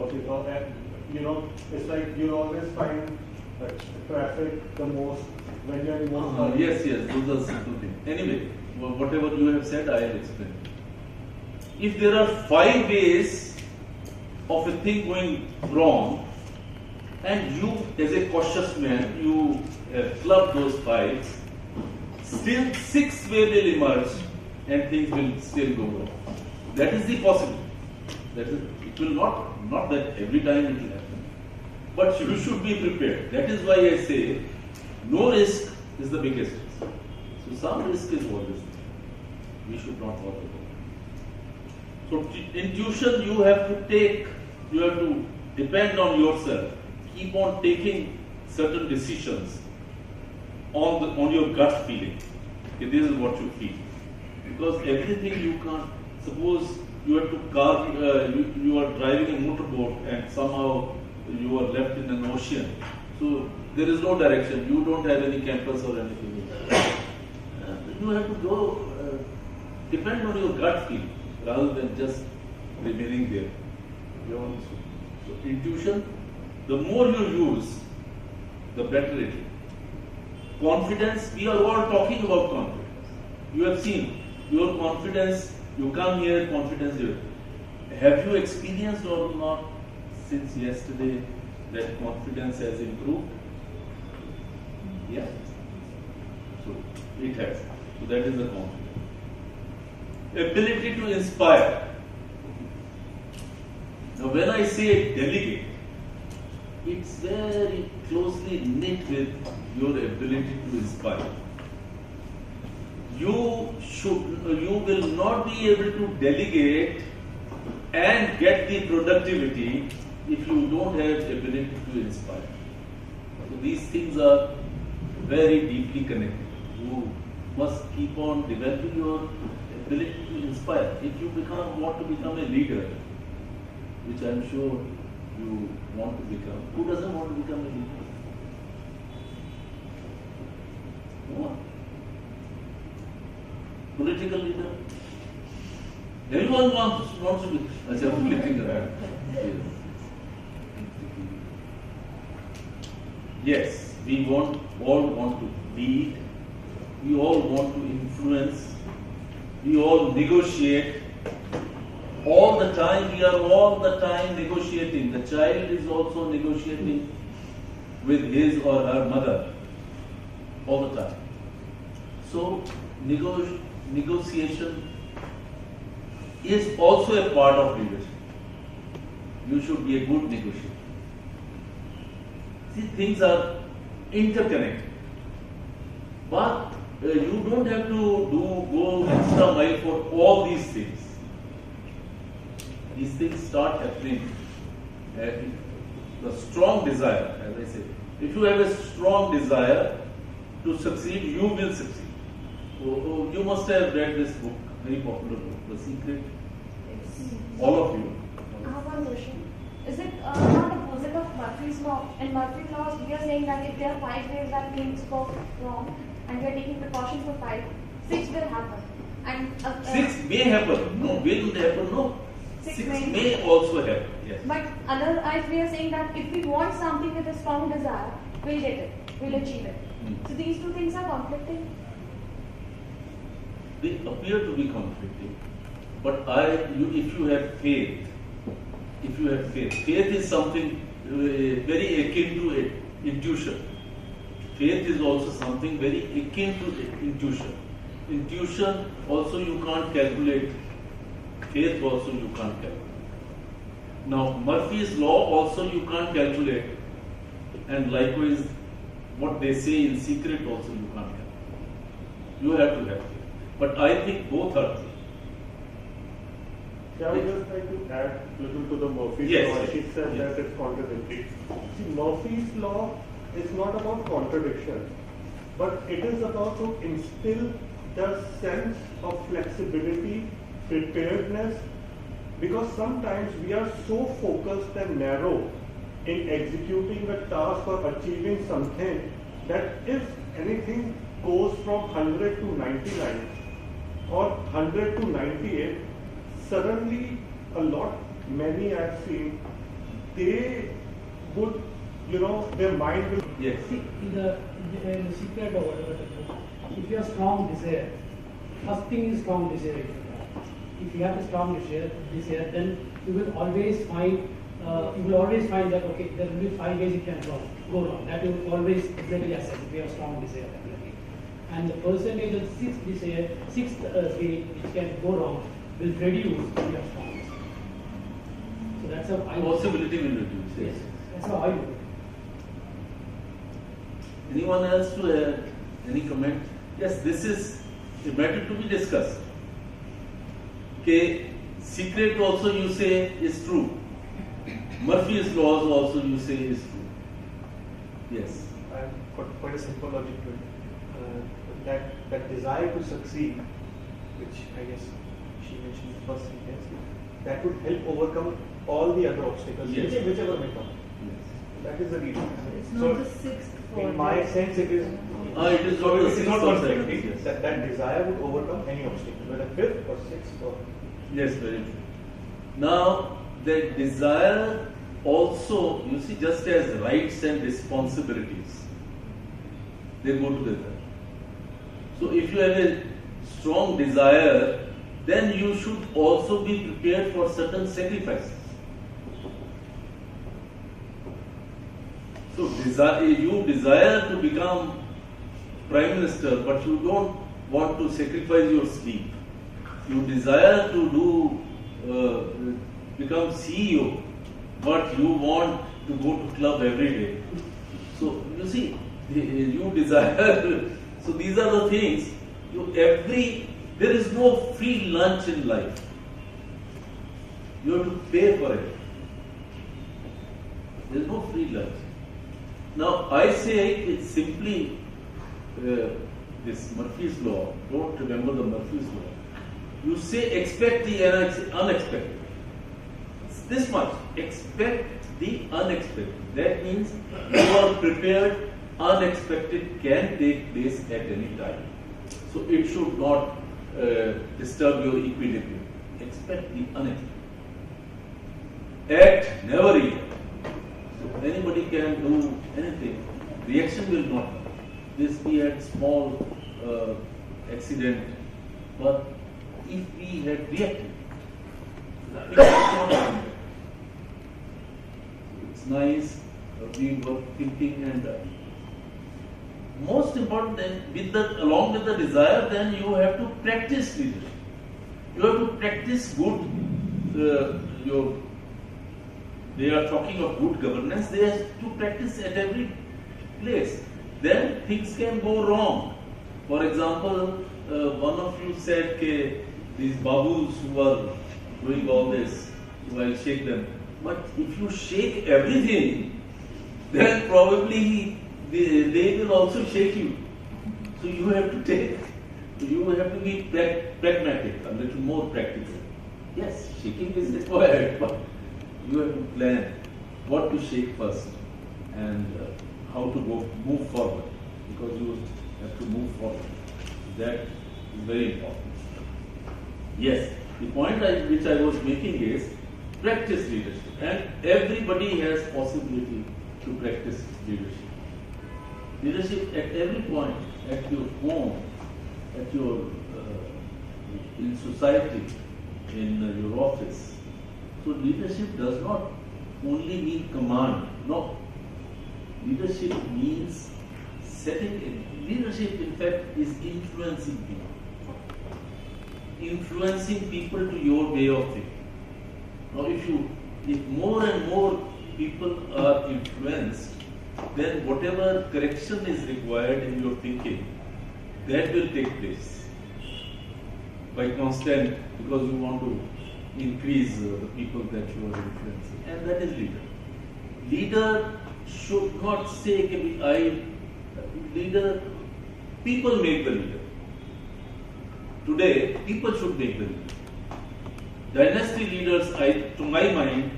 Murphy law. And, it's like you always find traffic the most when you're in most. Yes, those are simple things. Anyway, whatever you have said, I will explain. If there are 5 ways of a thing going wrong, and you, as a cautious man, you have clubbed those 5, still 6th way will emerge, and things will still go wrong. That is the possibility. It will not that every time it will happen. But you should be prepared. That is why I say, no risk is the biggest risk. So some risk is always there. We should not talk about it. So intuition you have to depend on yourself. Keep on taking certain decisions on your gut feeling. Okay, this is what you feel. Because everything you can't, suppose you have to you are driving a motorboat and somehow you are left in an ocean. So there is no direction. You don't have any compass or anything. You have to go, depend on your gut feeling rather than just remaining there. So intuition, the more you use, the better it is. Confidence, we are all talking about confidence. You have seen your confidence, you come here, confidence here. Have you experienced or not since yesterday that confidence has improved? Yes. So it has. So that is the confidence. Ability to inspire. Now when I say delegate, it's very closely knit with your ability to inspire. You will not be able to delegate and get the productivity if you don't have ability to inspire. So these things are very deeply connected. You must keep on developing your ability to inspire. If you want to become a leader, which I am sure you want to become, who doesn't want to become a leader? No one. Political leader? Everyone wants to be. Yes, we all want to lead, we all want to influence, we all negotiate. All the time, we are all the time negotiating. The child is also negotiating with his or her mother all the time. So, negotiation is also a part of leadership. You should be a good negotiator. See, things are interconnected. But you don't have to go extra mile for all these things. These things start happening. The strong desire, as I said, if you have a strong desire to succeed, you will succeed. So, you must have read this book, very popular book, The Secret. Yes. All of you. I have one question. Is it not opposite of Murphy's law? In Murphy's law, we are saying that if there are 5 ways that things go wrong, and we are taking precautions for 5, 6 will happen. And 6 may happen. No, will happen. No. 6 may also happen. Yes. But otherwise, we are saying that if we want something with a strong desire, we'll get it, we'll achieve it. So these two things are conflicting. They appear to be conflicting, but if you have faith, faith is something very akin to intuition. Faith is also something very akin to intuition. Intuition also you can't calculate. Faith also you can't calculate. Now Murphy's law also you can't calculate, and likewise what they say in secret also you can't calculate. You have to have faith. But I think both are true. I would just like to add a little to the Murphy's law. She said that it's contradictory. See, Murphy's law is not about contradiction, but it is about to instill the sense of flexibility, preparedness, because sometimes we are so focused and narrow in executing a task or achieving something that if anything goes from 100 to 99 or 100 to 98, suddenly many I've seen they would, their mind will. Yes. See, in the secret or whatever, if you have strong desire, first thing is strong desire. If you have a strong desire, then you will always find that okay, there will be 5 ways it can go wrong. That you will always exactly assess if you have strong desire. Definitely. And the percentage of sixth way which can go wrong will reduce if you have strong desire. So that's how I Possibility will reduce. Yes, that's how I do it. Anyone else to add any comment? Yes, this is a matter to be discussed. Okay, secret also you say is true. Murphy's laws also you say is true. Yes. I've got quite a simple logic to it. That desire to succeed, which I guess she mentioned in the first sentence, that would help overcome all the other obstacles, Yes. whichever may come. Yes. That is the reason. It's So, not the sixth for in my sense, it is. It is So not the it is sixth not or conflicting. seventh, yes. That desire would overcome any obstacle, whether fifth or sixth or. Yes, very true. Now, the desire also, you see, just as rights and responsibilities, they go together. So, if you have a strong desire, then you should also be prepared for certain sacrifices. So, you desire to become Prime Minister, but you don't want to sacrifice your sleep. You desire to become CEO, but you want to go to club every day. So you see, you desire. So these are the things. There is no free lunch in life. You have to pay for it. There is no free lunch. Now I say it's simply this Murphy's law. Don't remember the Murphy's law. You say expect the unexpected. It's this much. Expect the unexpected. That means you are prepared. Unexpected can take place at any time. So it should not disturb your equilibrium. Expect the unexpected. Act never eat. So anybody can do anything. Reaction will not. This we had small accident, but if we had reacted, it's nice. We were thinking, and most important, then along with the desire, then you have to practice leadership. You have to practice good. They are talking of good governance. They have to practice at every place. Then things can go wrong. For example, one of you said that these babus who are doing all this, I'll shake them. But if you shake everything, then probably they will also shake you. So you have to be pragmatic, a little more practical. Yes, shaking is required, but you have to plan what to shake first and how to move forward, because you have to move forward. That is very important. Yes, the point which I was making is practice leadership, and everybody has possibility to practice leadership. Leadership at every point, at your home, at your in society, in your office. So leadership does not only mean command. No. Leadership means setting in. Leadership, in fact, is influencing people. Influencing people to your way of thinking. Now, if more and more people are influenced, then whatever correction is required in your thinking, that will take place by constant, because you want to increase the people that you are influencing, and that is leader. Leader should not say, leader, people make the leader. Today, people should make the leader. Dynasty leaders, to my mind,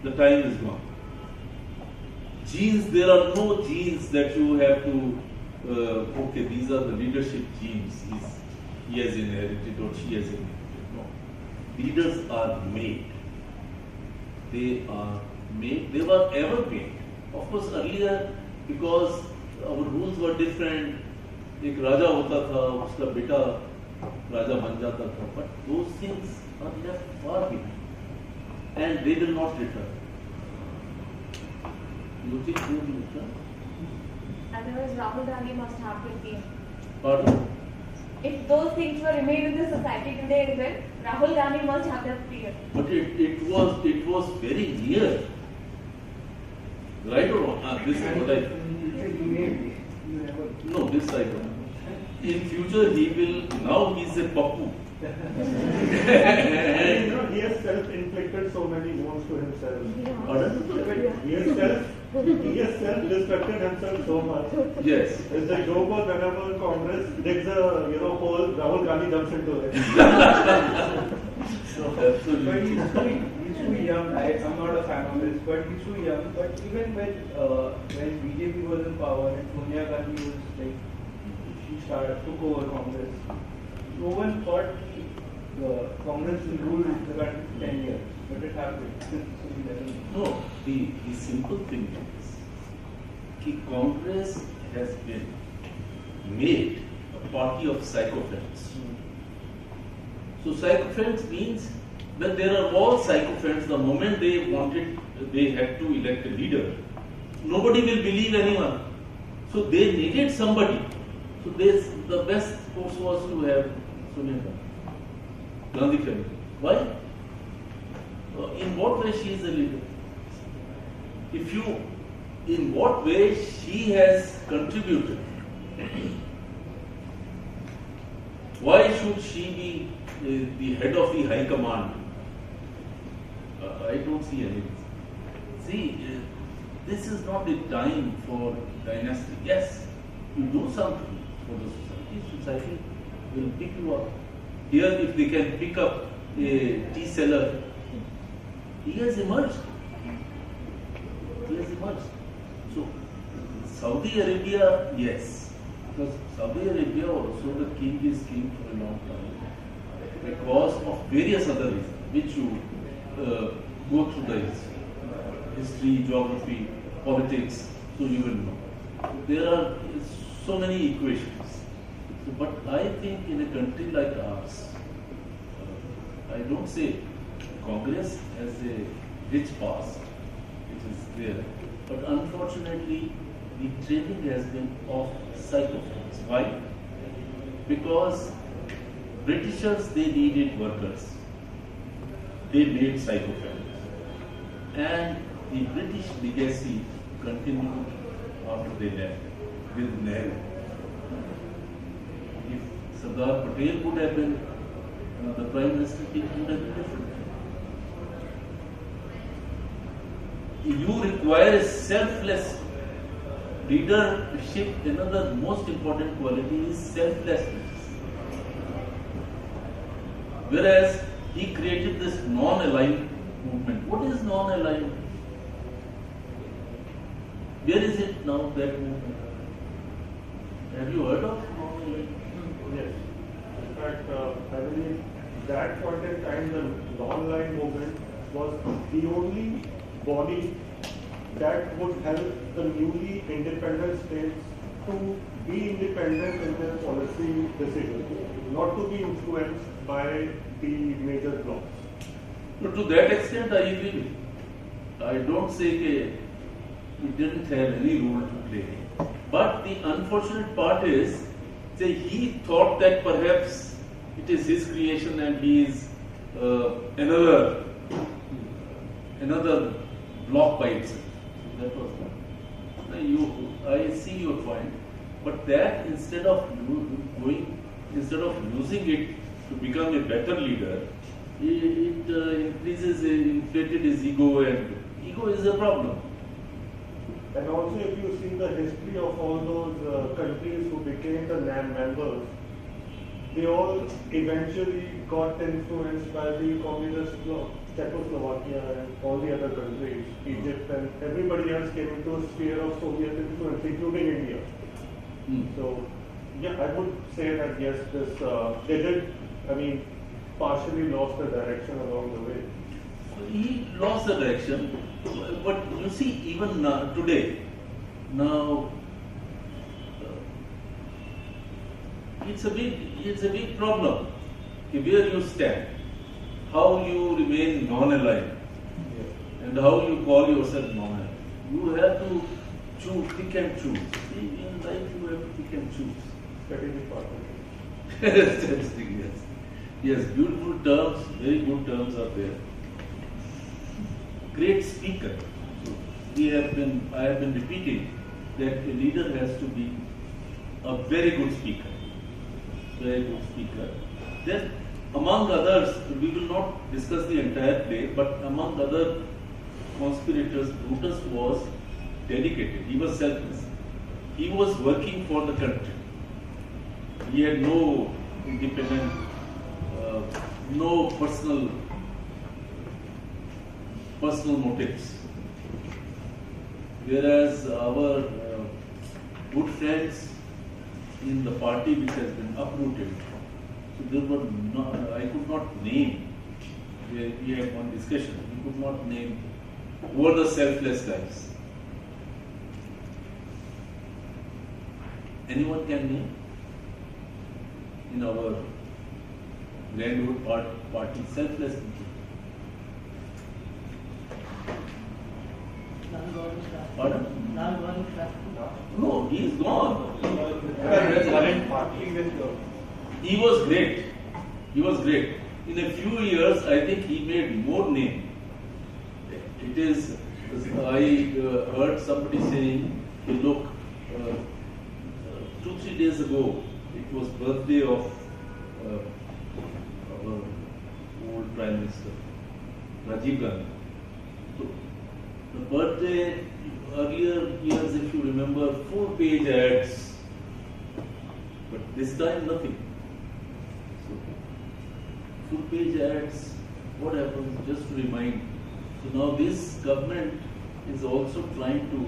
the time is gone. Genes, there are no genes that you have to, okay, these are the leadership genes he has inherited or she has inherited. No. Leaders are made. They are made, they were ever made. Of course, earlier, because our rules were different, एक राजा होता था, उसका बेटा राजा बन जाता था, but those things are left far behind, and they will not return. You think they will return? Otherwise, Rahul Gandhi must have been king. Pardon? If those things were remain in the society today as well, Rahul Gandhi must have that fear. But it was very near. Right or wrong? This is what I. No, this I don't. In future, he will. Now he's a pappu. And, he has self-inflicted so many wounds to himself. Pardon? He has self-destructed himself so much. Yes. It's the joke of whenever Congress digs a hole, Rahul Gandhi jumps into it. But he's too young. I'm not a fan of this, but he's too young. But even when BJP was in power and Sonia Gandhi was like, she took over Congress, no one thought Congress will rule the country for 10 years. But it happened. No, the simple thing is that Congress has been made a party of sycophants. So sycophants means that there are all sycophants. The moment they had to elect a leader, nobody will believe anyone. So they needed somebody. So the best course was to have Sonia Gandhi family. Why? In what way she is a leader? In what way she has contributed? Why should she be the head of the High Command? I don't see anything. See, this is not the time for dynasty. Yes, you do something for the society will pick you up. Here, if they can pick up a tea seller, he has emerged. So, Saudi Arabia, yes. Because Saudi Arabia also the king is king for a long time. Because of various other reasons, which you go through the history, geography, politics, so you will know. There are so many equations. So, but I think in a country like ours, I don't say Congress has a rich past, which is there, but unfortunately the training has been of sycophants. Why? Because Britishers, they needed workers. They made sycophants. And the British legacy continued after they left with Nehru. If Sardar Patel would have been the Prime Minister, it would have been different. You require a selfless leadership. Another most important quality is selflessness. Whereas he created this non-aligned movement. What is non-aligned? Where is it now, that movement? Have you heard of non-aligned? Yes. In fact, I believe that point in time, the non-aligned movement was the only body that would help the newly independent states to be independent in their policy decisions, not to be influenced by the major blocs. But to that extent, I agree with you. I don't say that he didn't have any role to play. But the unfortunate part is that he thought that perhaps it is his creation and he is another block by itself. So that was that. I see your point, but that instead of using it to become a better leader, it inflated his ego, and ego is a problem. And also, if you see the history of all those countries who became the NAM members, they all eventually got influenced by the communist bloc. Czechoslovakia and all the other countries, Egypt and everybody else came into a sphere of Soviet influence, including India. So, yeah, I would say that yes, they did, partially lost the direction along the way. So he lost the direction, But you see, even today, now it's a big problem. Okay, where you stand, how you remain non-aligned, and how you call yourself non-aligned. You have to choose, pick and choose. In life, you have to pick and choose. Strategic partnership. Yes. Yes, beautiful terms, very good terms are there. Great speaker. So I have been repeating that a leader has to be a very good speaker. Very good speaker. Then, among others, we will not discuss the entire play, but among other conspirators, Brutus was dedicated. He was selfless. He was working for the country. He had no independent, no personal motives. Whereas our good friends in the party which has been uprooted, so there were I could not name. We had one discussion. We could not name who were the selfless guys. Anyone can name? In our Grandwood party, selfless people. Pardon? No, he is gone. He was great. He was great. In a few years, I think he made more name. It is, I heard somebody saying, hey, look, 2-3 days ago, it was birthday of our old Prime Minister, Rajiv Gandhi. So, the birthday, earlier years, if you remember, 4-page ads, but this time nothing. So, full-page ads, what happens? Just to remind. So now this government is also trying to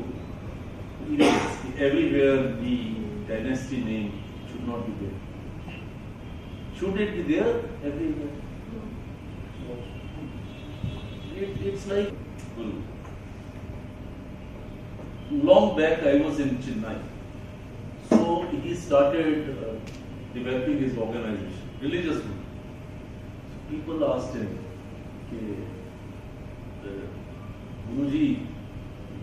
erase everywhere the dynasty name should not be there. Should it be there everywhere? It's like, long back I was in Chennai. So he started developing his organization, religious group. So people asked him, Guruji,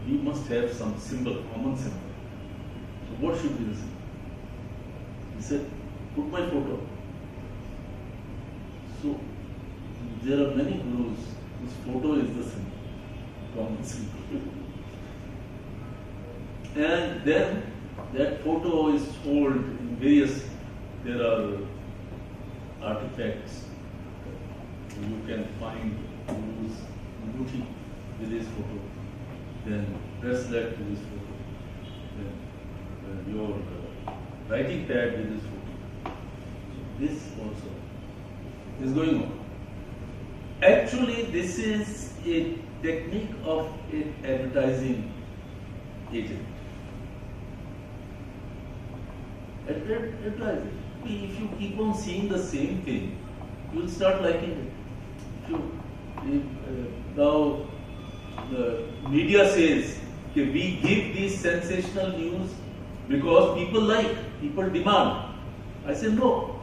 we must have some symbol, common symbol. So what should be the symbol? He said, put my photo. So there are many gurus whose photo is the symbol, common symbol. And then that photo is sold in various, there are artifacts. You can find gurus Muthi with his photo, then bracelet with his photo, then your writing pad with his photo. So this also is going on. Actually, this is a technique of an advertising agent. Advertising. If you keep on seeing the same thing, you will start liking it. Now the media says that we give these sensational news because people like, people demand. I say no.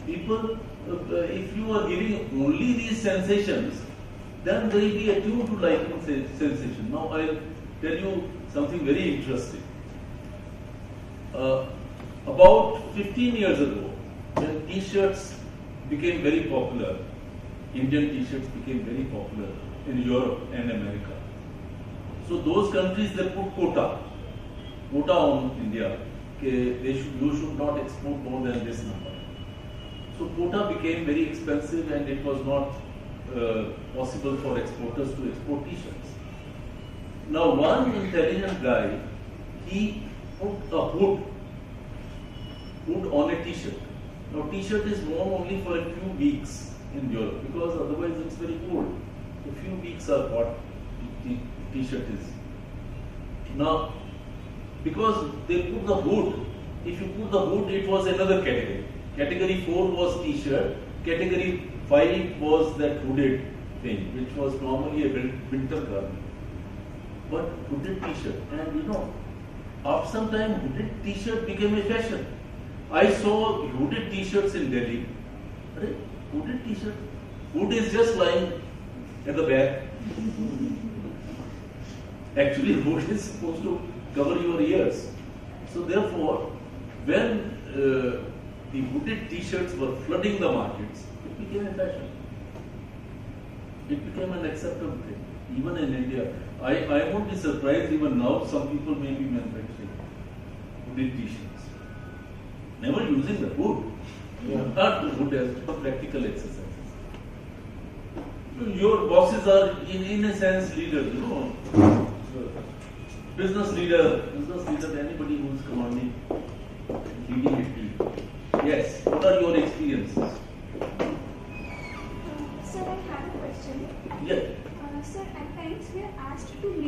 People, if you are giving only these sensations, then they will be attuned to liking sensation. Now I'll tell you something very interesting. About 15 years ago, when t-shirts became very popular, Indian t-shirts became very popular in Europe and America. So those countries, they put quota on India. You should not export more than this number. So quota became very expensive and it was not possible for exporters to export t-shirts. Now one intelligent guy, he put a hood on a t-shirt. Now t-shirt is worn only for a few weeks in Europe because otherwise it's very cold. A few weeks are what t-shirt is. Now, because they put the hood, if you put the hood, it was another category. Category 4 was t-shirt, category 5 was that hooded thing, which was normally a winter garment. but hooded t-shirt. And you know, after some time, hooded t-shirt became a fashion. I saw hooded t-shirts in Delhi. Right? Hooded t-shirt. Hood is just lying at the back. Actually, hood is supposed to cover your ears. So therefore, when the hooded t-shirts were flooding the markets, it became a fashion. It became an acceptable thing. Even in India, I won't be surprised even now some people may be manufacturing hooded t-shirts. Never using the hood. Not the hood as for practical exercises. Your bosses are in a sense leaders, you know. Business leader, anybody who is commanding, leading a team. Yes, what are your experiences? Sir, I have a question. Yes. Sir, at times we are asked to lead